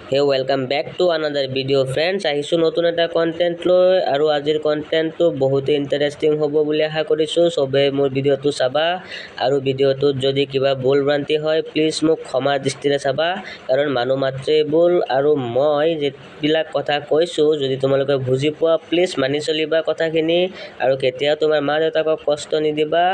Hey, welcome back to another video friends. আহিছো নতুন এটা কন্টেন্ট লৈ আৰু আজিৰ কন্টেন্টটো বহুত ইন্টাৰেষ্টিং হ'ব বুলি আশা কৰিছো সবে মোৰ ভিডিওটো চাবা আৰু ভিডিওটোত যদি কিবা ভুল ভ্ৰান্তি হয় প্লিজ মোক ক্ষমা দৃষ্টিৰে চাবা কাৰণ মানুহ মাত্ৰেই ভুল আৰু মই যেবিলাক কথা কৈছো যদি তোমালোকে বুজি পোৱা প্লিজ মানি চলিবা কথাখিনি আৰু কেতিয়াও তোমাৰ মা দেউতাকক কষ্ট নিদিবা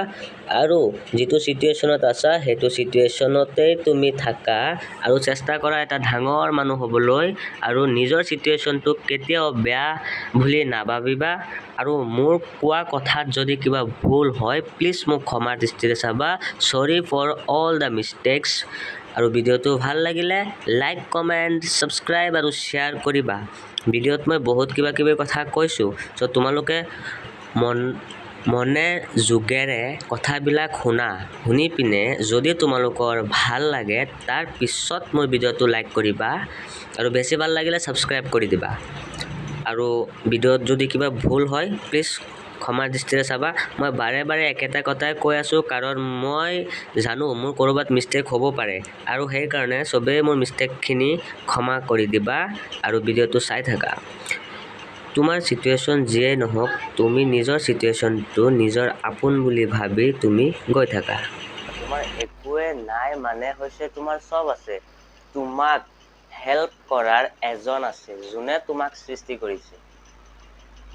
আৰু যেটো সিচুৱেশনত আছা হেতু সিচুৱেশনতে তুমি থাকা আৰু চেষ্টা কৰা এটা ডাঙৰ মানুহ হ'বলৈ আৰু নিজৰ সিচুৱেশনটো কেতিয়াও বেয়া বুলি নাভাবিবা আৰু মোৰ কোৱা কথাত যদি কিবা ভুল হয় প্লিজ মোক ক্ষমা দৃষ্টিৰে চাবা সৰি ফৰ অল দা মিস্টেক্স আৰু ভিডিওটো ভাল লাগিলে লাইক কমেন্ট সাবস্ক্ৰাইব আৰু শেয়াৰ কৰিবা ভিডিওত মই বহুত কিবা কিবি কথা কৈছো সো তোমালোকে মনে যোগেৰে কথাবিলাক শুনি পিনে যদি তোমালোকৰ ভাল লাগে তাৰ পিছত মোৰ ভিডিওটো লাইক কৰিবা আৰু বেছি ভাল লাগিলে সাবস্ক্ৰাইব কৰি দিবা আৰু ভিডিওত যদি কিবা ভুল হয় প্লিজ ক্ষমা দৃষ্টিৰে চাবা মই বাৰে বাৰে একেটা কথাই কৈ আছো কাৰণ মই জানো মোৰ কৰবাত মিস্টেক হ'ব পাৰে আৰু সেই কাৰণে সবে মোৰ মিস্টেকখিনি ক্ষমা কৰি দিবা আৰু ভিডিওটো চাই থাকা তোমাৰ সিচুৱেশন যিয়ে নহওক তুমি নিজৰ সিচুৱেশনটো নিজৰ আপোন বুলি ভাবি তুমি গৈ থাকা তোমাৰ একোৱে নাই মানে হৈছে তোমাৰ সব আছে তোমাক হেল্প কৰাৰ এজন আছে যোনে তোমাক সৃষ্টি কৰিছে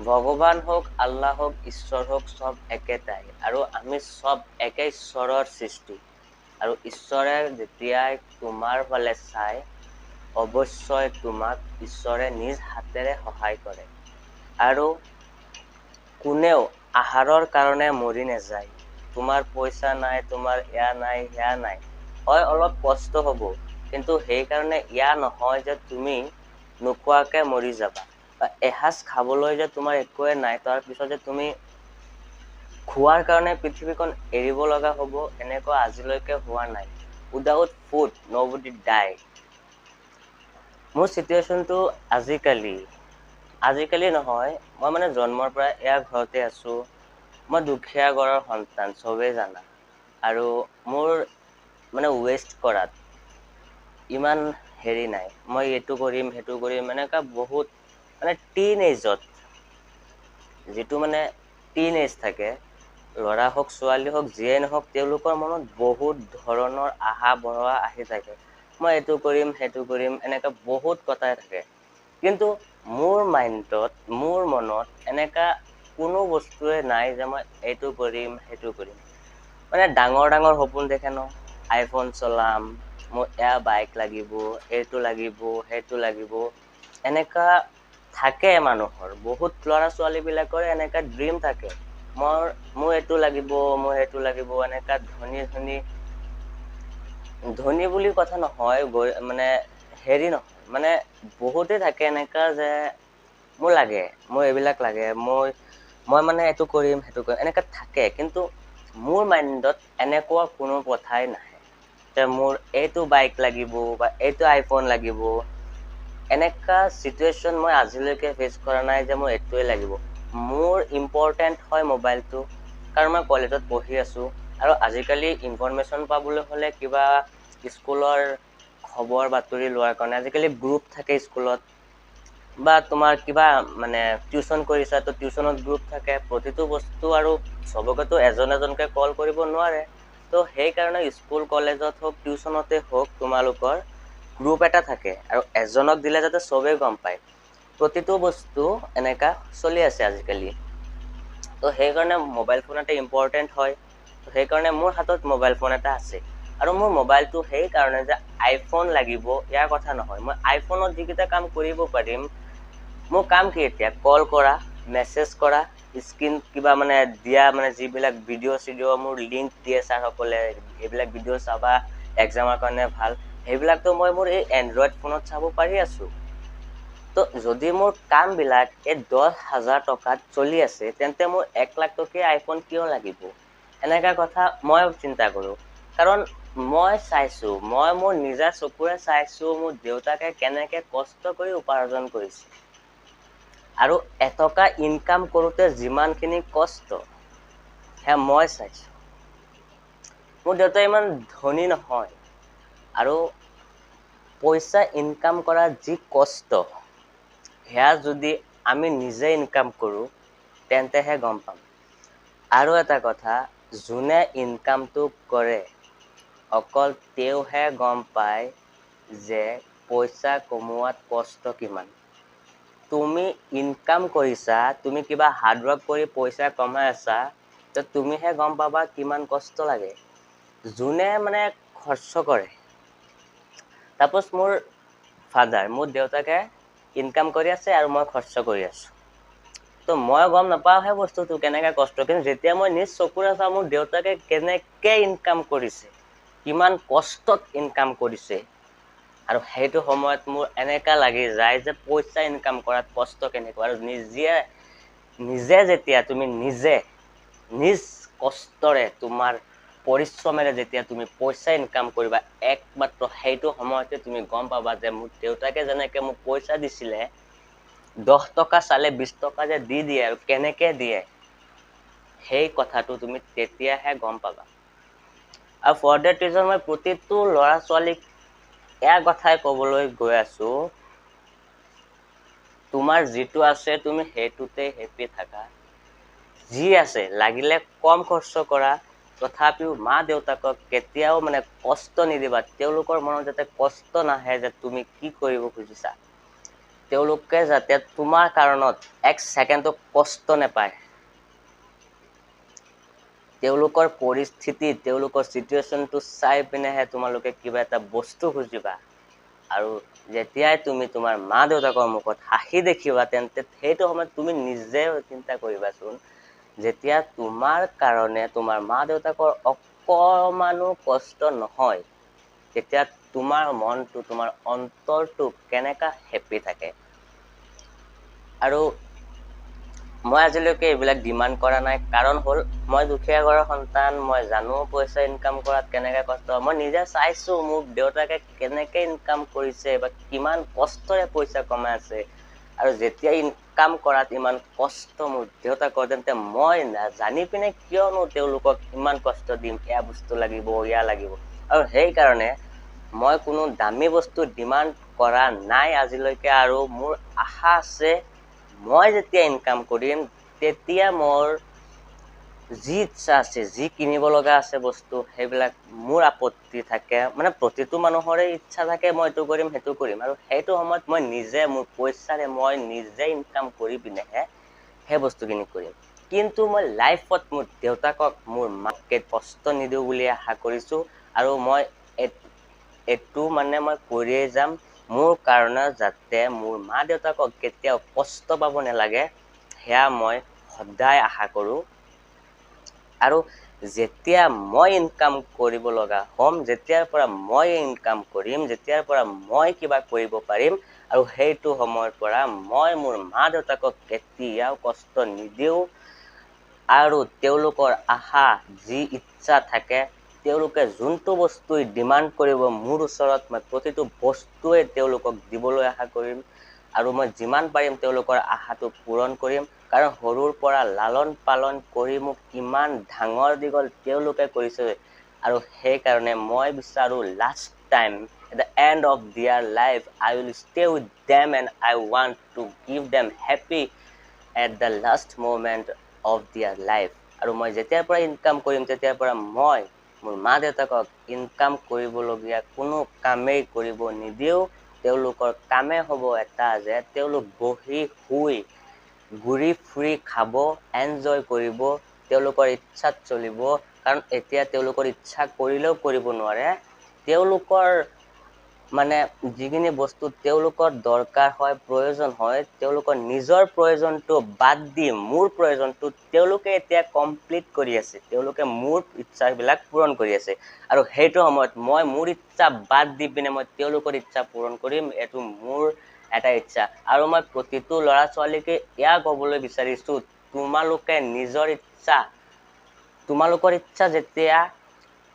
ভগৱান হোক আল্লাহ হোক ঈশ্বৰ হোক সব একেটাই আৰু আমি সব একে ঈশ্বৰৰ সৃষ্টি আৰু ঈশ্বৰে যেতিয়াই তোমাৰ ফালে চাই অৱশ্যই তোমাক ঈশ্বৰে নিজ হাতেৰে সহায় কৰে আৰু কোনেও আহাৰৰ কাৰণে মৰি নাযায় তোমাৰ পইচা নাই তোমাৰ ইয়া নাই ইয়া নাই হয় অলপ কষ্ট হ'ব কিন্তু সেই কাৰণে ইয়া নহয় যে তুমি নোখোৱাকে মৰি যাবা বা এহাজ খাবলৈ যে তোমাৰ একোৱে নাই তাৰ পিছত যে তুমি খোৱাৰ কাৰণে পৃথিৱীখন এৰিব লগা হ'ব এনেকুৱা আজিলৈকে হোৱা নাই উইদাউট ফুড nobody die মোৰ সিচুৱেশনটো আজিকালি নহয় মই মানে জন্মৰ পৰা এয়া ঘৰতে আছো মই দুখীয়া ঘৰৰ সন্তান সবে জানা আৰু মোৰ মানে ওয়েষ্ট কৰাত ইমান হেৰি নাই মই এটো কৰিম হেতু কৰিম এনেকা বহুত মানে টিনেজত যেটো মানে টিনেজ থাকে লৰা হোক ছোৱালী হোক যিয়ে নহওক তেওঁলোকৰ মনত বহুত ধৰণৰ আহা বঢ়া আহি থাকে মই এটো কৰিম হেতু কৰিম এনেকা বহুত কথাই থাকে কিন্তু মোৰ মাইন্ডত মোৰ মনত এনেকা কোনো বস্তুৱে নাই যে মই এটো কৰিম হেতু কৰিম মানে ডাঙৰ ডাঙৰ সপোন দেখে ন আইফোন চলাম মোৰ এয়া বাইক লাগিব এটো লাগিব হেতু লাগিব এনেকা থাকে মানুহৰ বহুত ল'ৰা ছোৱালী বিলাকৰ এনেকা ড্ৰিম থাকে মোৰ এটো লাগিব মোৰ হেতু লাগিব এনেকা ধনী বুলি কথা নহয় মানে হেৰি নহয় মানে বহুতে থাকে এনেকা যে মোৰ লাগে মোৰ এইবিলাক লাগে মই মানে এটো কৰিম হেতু কৰিম এনেকা থাকে কিন্তু মোৰ মাইন্ডত এনেকুৱা কোনো কথাই নাহে যে মোৰ এইটো বাইক লাগিব বা এইটো আইফোন লাগিব এনেকা সিচুৱেশন মই আজিলৈকে ফেচ কৰা নাই যে মই এটোৱে লাগিব মোৰ ইম্পৰ্টেন্ট হয় মোবাইলটো কাৰণ মই কলেজত পঢ়ি আছো আৰু আজিকালি ইনফৰমেশন পাবলৈ হলে কিবা স্কুলৰ খবৰ বাতৰি লোৱাৰ কাৰণে আজিকালি গ্ৰুপ থাকে স্কুলত বা তোমাৰ কিবা মানে টিউচন কৰিছা তো টিউচনত গ্ৰুপ থাকে প্ৰতিটো বস্তু আৰু সবকেতো এজনকে কল কৰিব নোৱাৰে তো সেই কাৰণে স্কুল কলেজত হোক টিউচনতে হোক তোমালোকৰ গ্ৰুপ এটা থাকে আৰু এজনক দিলে যাতে সবে গম পায় প্ৰতিটো বস্তু এনেকা চলি আছে আজিকালি তো সেই কাৰণে মোবাইল ফোন এটা ইম্পৰ্টেন্ট হয় তো সেই কাৰণে মোৰ হাতত মোবাইল ফোন এটা আছে আৰু মোৰ মোবাইলটো সেই কাৰণে যে আইফোন লাগিব ইয়াৰ কথা নহয় মই আইফোনত যিকেইটা কাম কৰিব পাৰিম মোৰ কাম কি এতিয়া কল কৰা মেছেজ কৰা স্ক্ৰিন কিবা মানে দিয়া মানে যিবিলাক ভিডিঅ' মোৰ লিংক দিয়ে ছাৰ সকলে এইবিলাক ভিডিঅ' চাবা এক্সামৰ কাৰণে ভাল সেইবিলাকতো মই মোৰ এই এন্ড্ৰইড ফোনত চাব পাৰি আছো তো যদি মোৰ কাম বিলাক এই 10,000 টকাত চলি আছে তেন্তে মোৰ 1 লাখ টকীয়া আইফোন কিয় লাগিব এনেকা কথা মই চিন্তা কৰো কাৰণ মই চাইছো মই মোৰ নিজা চকুৰে চাইছো মোৰ দেউতাকে কেনেকে কষ্ট কৰি উপাৰ্জন কৰিছে আৰু এটকা ইনকাম কৰোতে যিমানখিনি কষ্ট হে মই চাইছো মোৰ দেউতা ইমান ধনী নহয় আৰু পইচা ইনকাম কৰা যি কষ্ট সেয়া যদি আমি নিজে ইনকাম কৰোঁ তেন্তেহে গম পাম। আৰু এটা কথা, যোনে ইনকামটো কৰে অকল তেওঁহে গম পায় যে পইচা কমোৱাত কষ্ট কিমান। তুমি ইনকাম কৰিছা, তুমি কিবা হাৰ্ডৱৰ্ক কৰি পইচা কমাই আছা, তো তুমিহে গম পাবা কিমান কষ্ট লাগে। যোনে মানে খৰচ কৰে, ছাপ'জ মোৰ ফাদাৰ, মোৰ দেউতাকে ইনকাম কৰি আছে আৰু মই খৰচ কৰি আছোঁ, তো মই গম নাপাওঁ সেই বস্তুটো কেনেকৈ কষ্ট। কিন্তু যেতিয়া মই নিজ চকুৰে চাওঁ মোৰ দেউতাকে কেনেকৈ ইনকাম কৰিছে, কিমান কষ্টত ইনকাম কৰিছে, আৰু সেইটো সময়ত মোৰ এনেকুৱা লাগি যায় যে পইচা ইনকাম কৰাত কষ্ট কেনেকুৱা। আৰু নিজে যেতিয়া তুমি নিজ কষ্টৰে তোমাৰ পৰিশ্ৰমেৰে যেতিয়া তুমি পইচা ইনকাম কৰিবা, একমাত্ৰ সেইটো সময়তে তুমি গম পাবা যে মোৰ দেউতাকে যেনেকৈ মোক পইচা দিছিলে, 10 টকা চালে 20 টকা যে দি দিয়ে আৰু কেনেকৈ দিয়ে, সেই কথাটো তুমি তেতিয়াহে গম পাবা। আৰু ফৰ ডেট ৰিজন মই প্ৰতিটো ল'ৰা ছোৱালীক এয়া কথাই ক'বলৈ গৈ আছোঁ, তোমাৰ যিটো আছে তুমি সেইটোতে হেপি থাকা। যি আছে লাগিলে কম খৰচ কৰা, তথাপিও মা দেউতাকক কেতিয়াও মানে কষ্ট নিদিবা। তেওঁলোকৰ মনত যাতে কষ্ট নাহে যে তুমি কি কৰিব খুজিছা, তেওঁলোকে যাতে তোমাৰ কাৰণত এক ছেকেণ্ডো কষ্ট নাপায়। তেওঁলোকৰ পৰিস্থিতি, তেওঁলোকৰ চিটুৱেশ্যনটো চাই পিনেহে তোমালোকে কিবা এটা বস্তু খুজিবা। আৰু যেতিয়াই তুমি তোমাৰ মা দেউতাকৰ মুখত হাঁহি দেখিবা, তেন্তে সেইটো সময়ত তুমি নিজে চিন্তা কৰিবাচোন, যেতিয়া তোমাৰ কাৰণে তোমাৰ মা দেউতাকৰ অকমানো কষ্ট নহয়, তেতিয়া তোমাৰ মনটো, তোমাৰ অন্তৰটো কেনেকা হেপি থাকে। আৰু মই আজিলৈকে এইবিলাক ডিমাণ্ড কৰা নাই, কাৰণ হ'ল মই দুখীয়া ঘৰৰ সন্তান। মই জানো পইচা ইনকাম কৰাত কেনেকৈ কষ্ট। মই নিজে চাইছোঁ মোৰ দেউতাকে কেনেকৈ ইনকাম কৰিছে বা কিমান কষ্টৰে পইচা কমাই আছে। আৰু যেতিয়া ইনকাম কৰাত ইমান কষ্ট মোৰ দেউতাকৰ, তেন্তে মই জানি পিনে কিয়নো তেওঁলোকক ইমান কষ্ট দিম, এয়া বস্তু লাগিব, এয়া লাগিব। আৰু সেইকাৰণে মই কোনো দামী বস্তু ডিমাণ্ড কৰা নাই আজিলৈকে। আৰু মোৰ আশা আছে, মই যেতিয়া ইনকাম কৰিম তেতিয়া মোৰ যি ইচ্ছা আছে, যি কিনিব লগা আছে বস্তু, সেইবিলাক মোৰ আপত্তি থাকে, মানে প্ৰতিটো মানুহৰে ইচ্ছা থাকে মই এইটো কৰিম সেইটো কৰিম। আৰু সেইটো সময়ত মই নিজে মোৰ পইচাৰে মই নিজে ইনকাম কৰি পিনেহে সেই বস্তুখিনি কৰিম। কিন্তু মই লাইফত মোৰ দেউতাকক, মোৰ মাকে কষ্ট নিদিওঁ বুলি আশা কৰিছোঁ। আৰু মই এইটো মানে মই কৰিয়ে যাম, মোৰ কাৰণে যাতে মোৰ মা দেউতাকক কেতিয়াও কষ্ট পাব নালাগে, সেয়া মই সদায় আশা কৰোঁ। আৰু যেতিয়া মই ইনকাম কৰিব লগা হ'ম, যেতিয়াৰ পৰা মই ইনকাম কৰিম, যেতিয়াৰ পৰা মই কিবা কৰিব পাৰিম, আৰু সেইটো সময়ৰ পৰা মই মোৰ মা দেউতাকক কেতিয়াও কষ্ট নিদিওঁ। আৰু তেওঁলোকৰ আশা, যি ইচ্ছা থাকে, তেওঁলোকে যোনটো বস্তুৱে ডিমাণ্ড কৰিব মোৰ ওচৰত, মই প্ৰতিটো বস্তুৱে তেওঁলোকক দিবলৈ আশা কৰিম। আৰু মই যিমান পাৰিম তেওঁলোকৰ আশাটো পূৰণ কৰিম। কাৰণ সৰুৰ পৰা লালন পালন কৰি মোক কিমান ডাঙৰ দীঘল তেওঁলোকে কৰিছে। আৰু সেইকাৰণে মই বিচাৰোঁ last time, at the end of their life, I will stay with them and I want to give them happy at the last moment of their life. আৰু মই যেতিয়াৰ পৰা ইনকাম কৰিম, তেতিয়াৰ পৰা মই মোৰ মা দেউতাকক ইনকাম কৰিবলগীয়া কোনো কামেই কৰিব নিদিওঁ। তেওঁলোকৰ কামে হ'ব এটা, যে তেওঁলোক বহি শুই ঘূৰি ফুৰি খাব, এনজয় কৰিব, তেওঁলোকৰ ইচ্ছাত চলিব। কাৰণ এতিয়া তেওঁলোকৰ ইচ্ছা কৰিলেও কৰিব নোৱাৰে। তেওঁলোকৰ মানে যিখিনি বস্তু তেওঁলোকৰ দৰকাৰ হয়, প্ৰয়োজন হয়, তেওঁলোকৰ নিজৰ প্ৰয়োজনটো বাদ দি মোৰ প্ৰয়োজনটো তেওঁলোকে এতিয়া কমপ্লিট কৰি আছে। তেওঁলোকে মোৰ ইচ্ছাবিলাক পূৰণ কৰি আছে। আৰু সেইটো সময়ত মই মোৰ ইচ্ছা বাদ দি পিনে মই তেওঁলোকৰ ইচ্ছা পূৰণ কৰিম, এইটো মোৰ এটা ইচ্ছা। আৰু মই প্ৰতিটো ল'ৰা ছোৱালীকে এয়া ক'বলৈ বিচাৰিছোঁ, তোমালোকে নিজৰ ইচ্ছা, তোমালোকৰ ইচ্ছা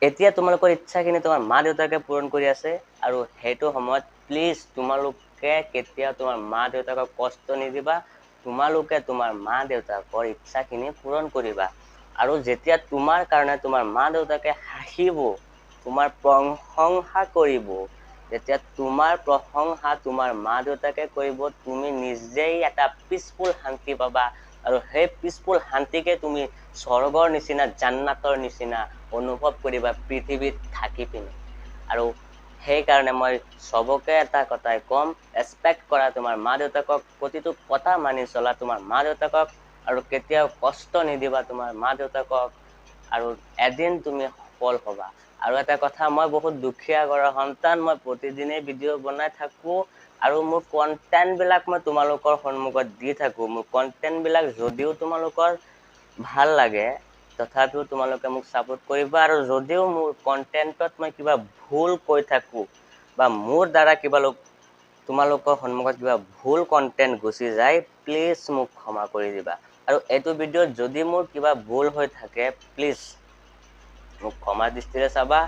এতিয়া তোমালোকৰ ইচ্ছাখিনি তোমাৰ মা দেউতাকে পূৰণ কৰি আছে। আৰু সেইটো সময়ত প্লিজ তোমালোকে কেতিয়াও তোমাৰ মা দেউতাকক কষ্ট নিদিবা। তোমালোকে তোমাৰ মা দেউতাকৰ ইচ্ছাখিনি পূৰণ কৰিবা। আৰু যেতিয়া তোমাৰ কাৰণে তোমাৰ মা দেউতাকে হাঁহিব, তোমাৰ প্ৰশংসা কৰিব, যেতিয়া তোমাৰ প্ৰশংসা তোমাৰ মা দেউতাকে কৰিব, তুমি নিজেই এটা পিচফুল শান্তি পাবা আৰু সেই পিচফুল শান্তিকে তুমি স্বৰ্গৰ নিচিনা জান্নাতৰ নিচিনা অনুভৱ কৰিবা পৃথিৱীত থাকি পিনে। আৰু সেইকাৰণে মই চবকে এটা কথাই ক'ম, ৰেচপেক্ট কৰা তোমাৰ মা দেউতাকক, প্ৰতিটো কথা মানি চলা তোমাৰ মা দেউতাকক, আৰু কেতিয়াও কষ্ট নিদিবা তোমাৰ মা দেউতাকক, আৰু এদিন তুমি সফল হবা। আৰু এটা কথা, মই বহুত দুখীয়া ঘৰৰ সন্তান, মই প্ৰতিদিনেই ভিডিঅ' বনাই থাকো আৰু মোৰ কন্টেন্ট বিলাক মই তোমালোকৰ সন্মুখত দি থাকো। মোৰ কন্টেন্ট বিলাক যদিও তোমালোকৰ ভাল লাগে, তথাপিও তোমালোকে মোক ছাপোৰ্ট কৰিবা। আৰু যদিও মোৰ কন্টেন্টত মই কিবা ভুল কৈ থাকো বা মোৰ দ্বাৰা কিবা তোমালোকৰ সন্মুখত কিবা ভুল কন্টেন্ট গুচি যায়, প্লিজ মোক ক্ষমা কৰি দিবা। আৰু এইটো ভিডিঅ'ত যদি মোৰ কিবা ভুল হৈ থাকে, প্লিজ মোক ক্ষমা দৃষ্টিৰে চাবা।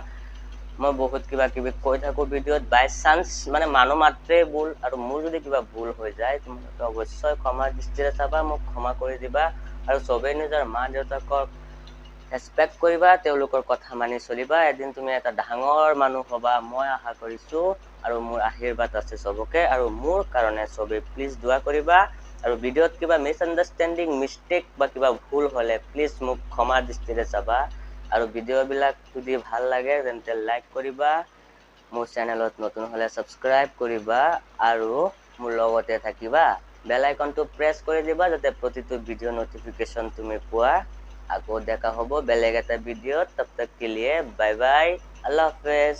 মই বহুত কিবা কিবি কৈ থাকো ভিডিঅ'ত, বাই চান্স মানে মানুহ মাত্ৰেই ভুল, আৰু মোৰ যদি কিবা ভুল হৈ যায় তোমালোকে অৱশ্যই ক্ষমা দৃষ্টিৰে চাবা, মোক ক্ষমা কৰি দিবা। আৰু চবেই নিজৰ মা দেউতাকক ৰেচপেক্ট কৰিবা, তেওঁলোকৰ কথা মানি চলিবা। এদিন তুমি এটা ডাঙৰ মানুহ হবা, মই আশা কৰিছো, আৰু মোৰ আশীৰ্বাদ আছে চবকে। আৰু মোৰ কাৰণে চবেই প্লিজ দোৱা কৰিবা। আৰু ভিডিঅ'ত কিবা মিছআণ্ডাৰষ্টেণ্ডিং, মিষ্টেক বা কিবা ভুল হলে প্লিজ মোক ক্ষমা দৃষ্টিৰে চাবা। আৰু ভিডিঅ' বিলাক যদি ভাল লাগে তেন্তে লাইক কৰিবা, মোৰ চেনেলত নতুন হলে ছাবস্ক্ৰাইব কৰিবা, আৰু মোৰ লগতে থাকিবা। বেল আইকনটো প্ৰেছ কৰি দিবা, যাতে প্ৰতিটো ভিডিঅ' নটিফিকেশ্যন তুমি পোৱা। আকৌ দেখা হ'ব বেলেগ এটা ভিডিঅ'ত, তব তক के लिए বাই বাই, আল্লাহ হাফেজ।